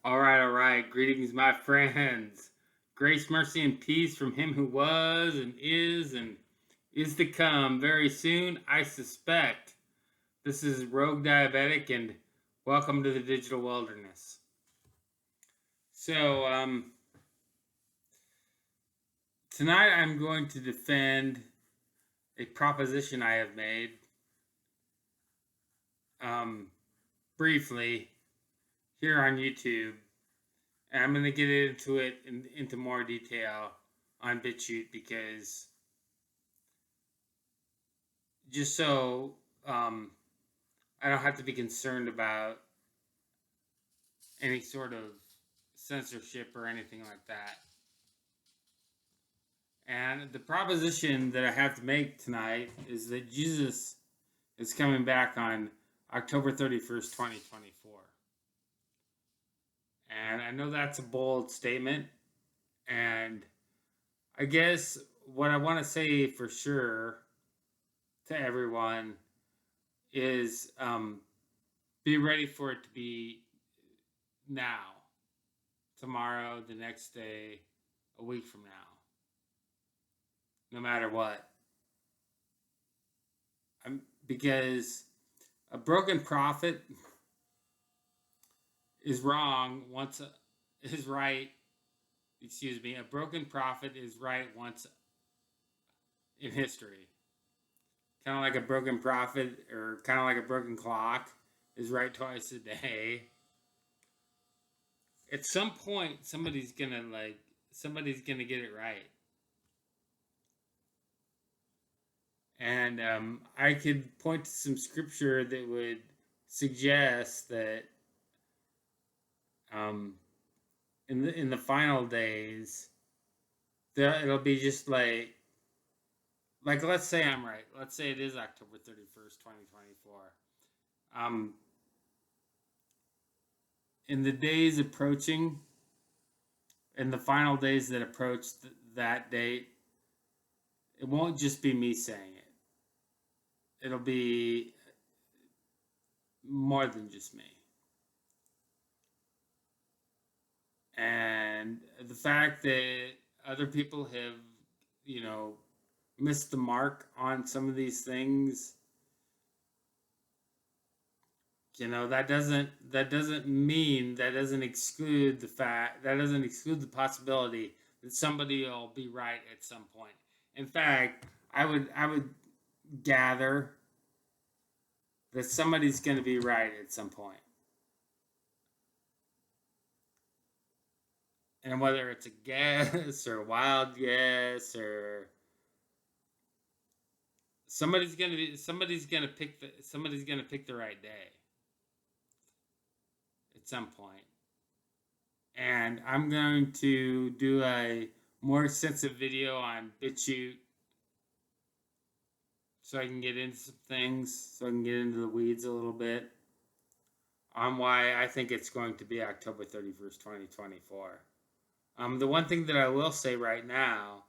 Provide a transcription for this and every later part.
All right. Greetings, my friends. Grace, mercy, and peace from him who was and is to come very soon, I suspect. This is Rogue Diabetic, and welcome to the digital wilderness. So, tonight I'm going to defend a proposition I have made briefly here on YouTube. And I'm going to get into it into more detail on BitChute because just so I don't have to be concerned about any sort of censorship or anything like that. And the proposition that I have to make tonight is that Jesus is coming back on October 31st, 2024. And I know that's a bold statement. And I guess what I want to say for sure to everyone is be ready for it to be now, tomorrow, the next day, a week from now, no matter what. Because a broken prophet is wrong once is right. Excuse me. A broken prophet is right once in history. Kind of like a broken prophet, or kind of like a broken clock, is right twice a day. At some point, somebody's gonna get it right. And I could point to some scripture that would suggest that in the final days, it'll be just like let's say I'm right. Let's say it is October 31st, 2024. In the days approaching, in the final days that approach that date, it won't just be me saying it. It'll be more than just me. And the fact that other people have, missed the mark on some of these things, that doesn't exclude the possibility that somebody will be right at some point. In fact, I would gather that somebody's going to be right at some point. And whether it's a guess or a wild guess, or somebody's gonna pick the right day at some point. And I'm going to do a more extensive video on BitChute so I can get into some things, so I can get into the weeds a little bit on why I think it's going to be October 31st, 2024. The one thing that I will say right now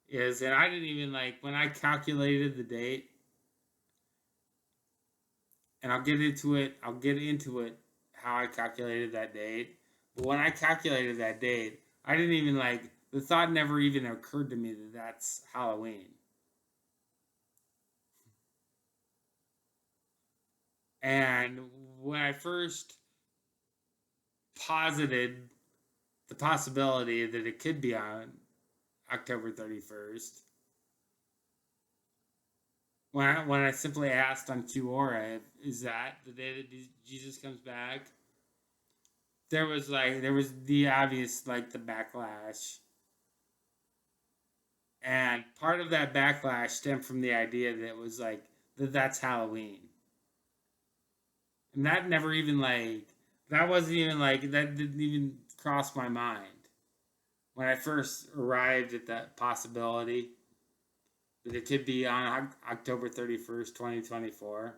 is, and I didn't even when I calculated the date, and I'll get into it how I calculated that date. But when I calculated that date, I didn't even the thought never even occurred to me that that's Halloween. And when I first posited the possibility that it could be on October 31st, when I simply asked on Quora, is that the day that Jesus comes back? There was the obvious the backlash. And part of that backlash stemmed from the idea that it was that's Halloween. And that never even that wasn't even that didn't even cross my mind when I first arrived at that possibility that it could be on October 31st, 2024.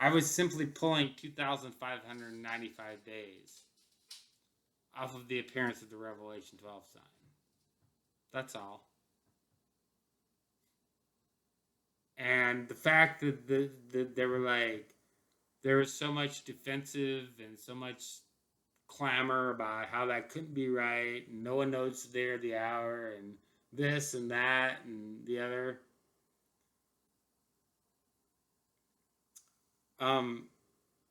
I was simply pulling 2,595 days off of the appearance of the Revelation 12 sign. That's all. And the fact that there was so much defensive and so much clamor about how that couldn't be right, and no one knows the day or the hour, and this and that and the other. Um,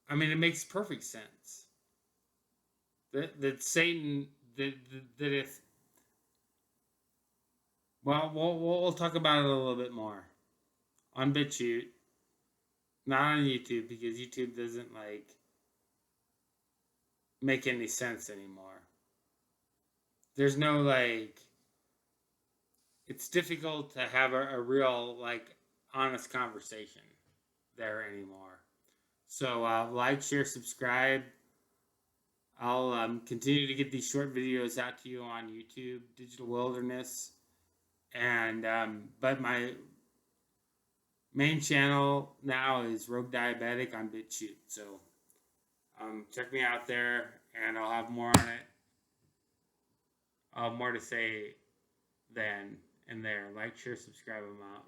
I mean, it makes perfect sense that Satan that if well, we'll talk about it a little bit more on BitChute, not on YouTube because YouTube doesn't like make any sense anymore. There's no like, it's difficult to have a real like honest conversation there anymore. So like, share, subscribe. I'll continue to get these short videos out to you on YouTube, Digital Wilderness, and but my main channel now is Rogue Diabetic on BitChute. So check me out there, and I'll have more on it. I'll have more to say then and there. Like, share, subscribe, I'm out.